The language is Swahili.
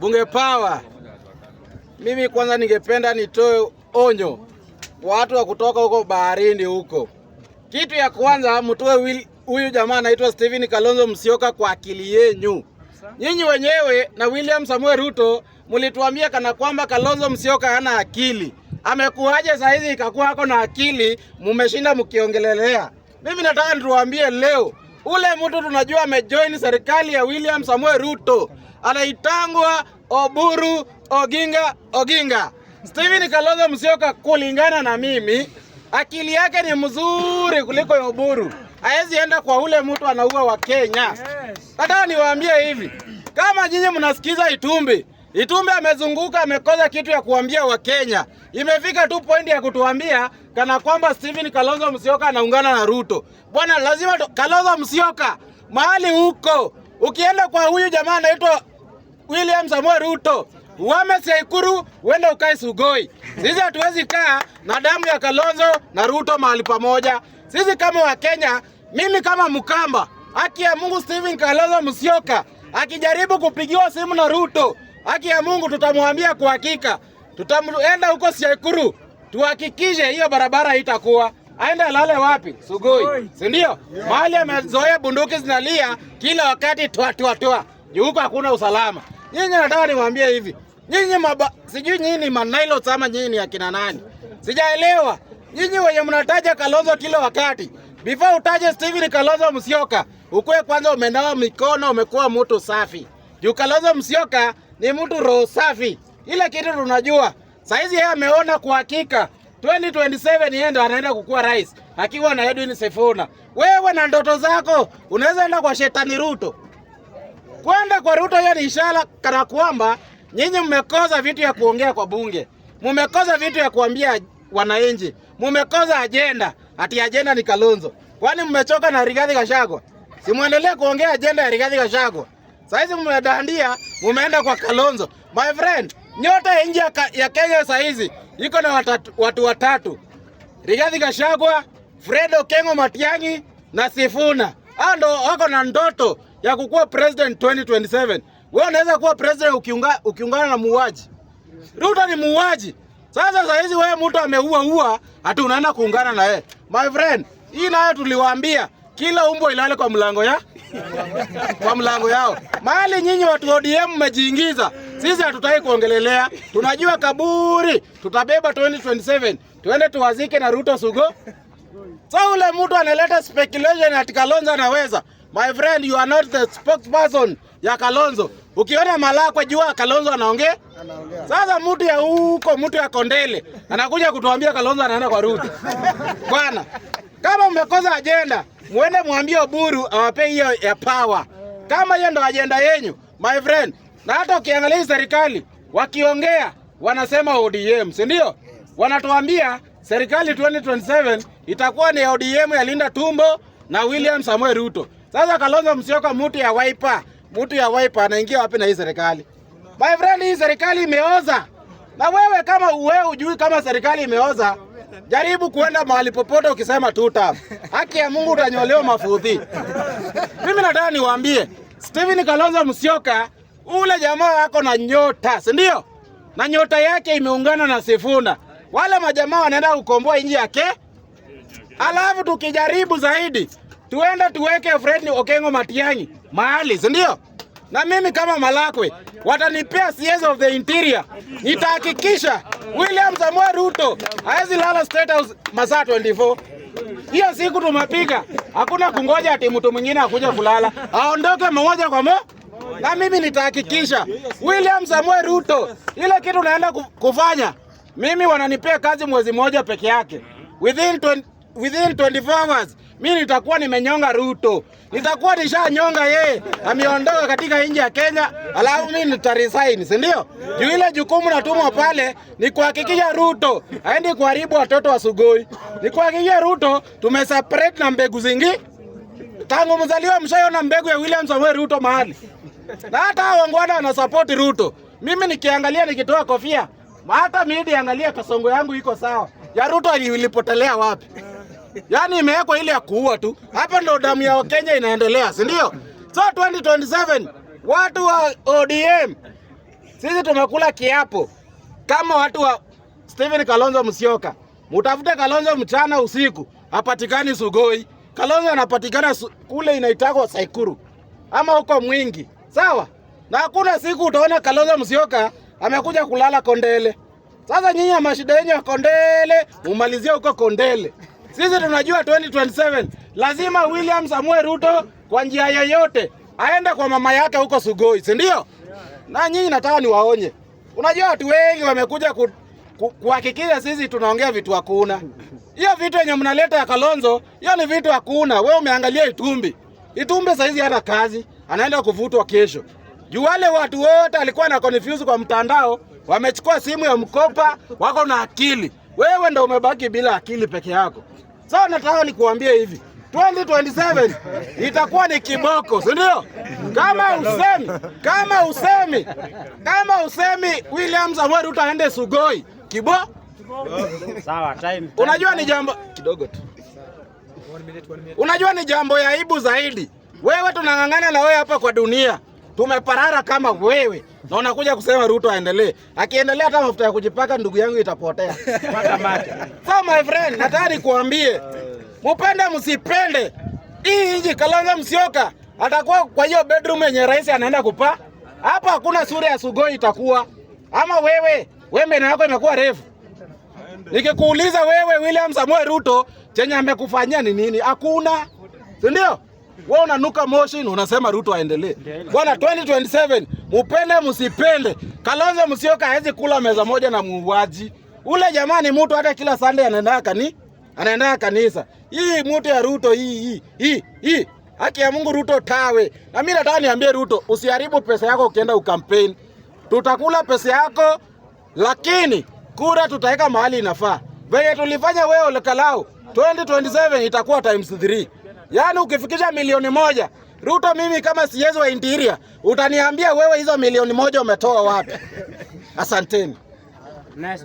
Bunge Power. Mimi kwanza ningependa nitoe onyo watu wa kutoka huko baharini huko. Kitu ya kwanza mtoe huyu jamaa anaitwa Stephen Kalonzo Musyoka kwa akili yenu. Nyinyi wenyewe na William Samuel Ruto mlituambia kana kwamba Kalonzo Musyoka hana akili. Amekuaje saa hizi ikakuwa hako na akili, mmeshinda mkiongelelea. Mimi nataka nituambie leo, ule mtu tunajua amejoin serikali ya William Samuel Ruto anaitangwa Oburu Oginga. Stephen Kalonzo Musyoka kulingana na mimi, akili yake ni mzuri kuliko ya Oburu. Haezi enda kwa ule mtu anaua wa Kenya. Nataka niwaambie hivi, kama nyinyi mnasikiza Itumbi amezunguka amekoza kitu ya kuambia wa Kenya. Imefika tu point ya kutuambia kana kwamba Stephen Kalonzo Musyoka anaungana na Ruto. Bwana lazima Kalonzo Musyoka mahali huko. Ukienda kwa huyu jamaa anaitwa William Samuel Ruto, uame Sekuru uende ukae Sugoi. Sisi hatuwezi kaa na damu ya Kalonzo na Ruto mahali pamoja. Sisi kama wa Kenya, mimi kama Mkamba, haki ya Mungu Stephen Kalonzo Musyoka akijaribu kupigiwa simu na Ruto, haki ya Mungu tutamwambia kwa hakika. Tutaenda huko Sekuru, tuhakikishe hiyo barabara itakuwa. Aende alale wapi? Sugoi. Si ndio? Mahali amezoea bunduki zinalia kila wakati toa. Huko hakuna usalama. Nyinyi nataka niwaambie hivi. Nyinyi sijui nyinyi ni manailo sama nyinyi ni akina nani. Sijaelewa. Nyinyi wenye mnataja Kalonzo kila wakati. Before utaje Stephen Kalonzo Musyoka, ukue kwanza umenawa mikono, umekuwa mtu safi. Juu Kalonzo Musyoka ni mtu roho safi. Ile kitu tunajua. Saizi yeye ameona kwa hakika 2027 yeye ndo anaenda kukuwa rais akiwa na Edwin Sifuna. Wewe na ndoto zako unaweza enda kwa shetani Ruto. Kwenda kwa Ruto hiyo ni ishara kana kwamba nyinyi mmekoza vitu ya kuongea kwa bunge. Mmekoza vitu ya kuambia wananchi. Mmekoza agenda. Ati agenda ni Kalonzo. Kwani mmechoka na Rigathi Gachagua? Si muendelee kuongea agenda ya Rigathi Gachagua. Saizi mmedandia, mmeenda kwa Kalonzo. My friend, nyota ya nje ya Kenya saizi iko na watu watatu. Rigathi Gachagua, Fred Okengo Matiang'i na Sifuna. Hao ndo wako na ndoto ya kukuwa president 2027. Wewe unaweza kuwa president ukiungana na muuaji. Ruto ni muuaji. Sasa saizi wewe mtu ameua hata unaenda kuungana na yeye. My friend, hii nayo tuliwaambia kila umbo ilale kwa mlango yao. Mahali nyinyi watu ODM mmejiingiza, sisi hatutaki kuongelelea. Tunajua kaburi tutabeba 2027. Tuende tuwazike na Ruto Sugo. So ule mtu analeta speculation ati Kalonzo anaweza. My friend, you are not the spokesperson ya Kalonzo. Ukiona Malakwe jua Kalonzo anaongea. Sasa mtu ya huko, mtu ya Kondele anakuja kutuambia Kalonzo anaenda kwa Ruto. Bwana, kama mmekosa agenda, muende muambie Oburu awape hiyo ya power. Kama hiyo ndo agenda yenu, my friend. Na hata ukiangalia serikali wakiongea wanasema ODM, si ndio? Wanatuambia serikali 2027 itakuwa ni ODM ya Linda Tumbo na William Samuel Ruto. Sasa Kalonzo Musyoka mtu ya Wiper anaingia wapi na hii serikali? My friend, hii serikali imeoza. Na wewe kama hujui kama serikali imeoza, jaribu kuenda mahali popote ukisema tuta. Haki ya Mungu utanyolewa mafuthi. Mimi nataka niwaambie, Stephen Kalonzo Musyoka ule jamaa yako na nyota, si ndio? Na nyota yake imeungana na Sifuna. Wale majamaa wanaenda kukomboa nchi yake. Alafu tukijaribu zaidi, tuende tuweke Fred Okengo Matiang'i mahali, si ndio? Na mimi kama Malakwe watanipea CS of the Interior. Nitahakikisha William Samuel Ruto haezi lala State House masaa 24. Hiyo siku tumepiga. Hakuna kungoja ati mtu mwingine akuja kulala. Aondoke mmoja kwa moja. Na mimi nitahakikisha William Samuel Ruto ile kitu naenda kufanya. Mimi wananipea kazi mwezi mmoja peke yake. Within 24 hours mimi nitakuwa nimenyonga Ruto. Nitakuwa nishanyonga yeye. Ameondoka katika nchi ya Kenya, alafu mimi nitaresign, si ndio? Juu ile jukumu natumwa pale ni kuhakikisha Ruto aende kuharibu watoto wa Sugoi. Ni kuhakikisha Ruto tumeseparate na mbegu zingi. Tangu mzaliwa mshaona mbegu ya William Samuel Ruto mahali. Na hata wangwana wana support Ruto. Mimi nikiangalia nikitoa kofia, hata mimi angalia kasongo yangu iko sawa. Ya Ruto ilipotelea wapi? Yaani imewekwa ile ya kuua tu. Hapa ndo damu ya Kenya inaendelea, si ndio? So 2027 Watu wa ODM sisi tumekula kiapo kama watu wa Stephen Kalonzo Musyoka. Mutafute Kalonzo mchana usiku, hapatikani Sugoi. Kalonzo anapatikana kule inaitagwa Saikuru ama huko Mwingi. Sawa? Na hakuna siku utaona Kalonzo Musyoka amekuja kulala Kondele. Sasa nyinyi ya mashida yenu ya Kondele, umalizia huko Kondele. Sisi tunajua 2027 lazima William Samuel Ruto kwa njia yoyote aende kwa mama yake huko Sugoi, si ndio? Na nyinyi nataka niwaonye. Unajua watu wengi wamekuja kuhakikisha sisi tunaongea vitu hakuna. Hiyo vitu yenye mnaleta ya Kalonzo, hiyo ni vitu hakuna. Wewe umeangalia Itumbi. Itumbi saizi hana kazi, anaenda kuvutwa kesho. Juu wale watu wote alikuwa na confuse kwa mtandao, wamechukua simu ya mkopa, wako na akili. Wewe ndio umebaki bila akili peke yako. Sasa nataka nikuambie hivi. 2027 itakuwa ni kiboko, si ndio? Kama usemi William Samuel Ruto aende Sugoi, sawa, time. Unajua ni jambo kidogo tu. Unajua ni jambo ya aibu zaidi. Wewe tunang'ang'ana na wewe hapa kwa dunia. Tumeparara kama wewe. Na unakuja kusema Ruto aendelee. Akiendelea hata mafuta ya kujipaka ndugu yangu itapotea. Paka mate. So my friend, nataka nikuambie, mupende msipende, hii nchi Kalonzo Musyoka atakuwa kwa hiyo bedroom yenye rais anaenda kupa. Hapa hakuna sura ya Sugoi itakuwa. Ama wewe meno yako imekuwa refu. Nikikuuliza wewe William Samuel Ruto chenye amekufanyia ni nini? Hakuna. Si ndio? Wewe unanuka moshi unasema Ruto aendelee. Bwana 2027 mupende msipende, Kalonzo Musyoka hawezi kula meza moja na muuaji. Ule jamani mtu hata kila Sunday anaenda kanisa. Hii mtu ya Ruto hii. Haki ya Mungu Ruto tawe. Na mimi nataka niambie Ruto, usiharibu pesa yako ukienda ukampeni. Tutakula pesa yako lakini kura tutaweka mahali inafaa. Venye tulifanya wewe Ole Kalau, 2027 itakuwa times 3. Yaani ukifikisha milioni 1, Ruto mimi kama siezi wa interior, utaniambia wewe hizo milioni 1 umetoa wapi? Asanteni. Nice.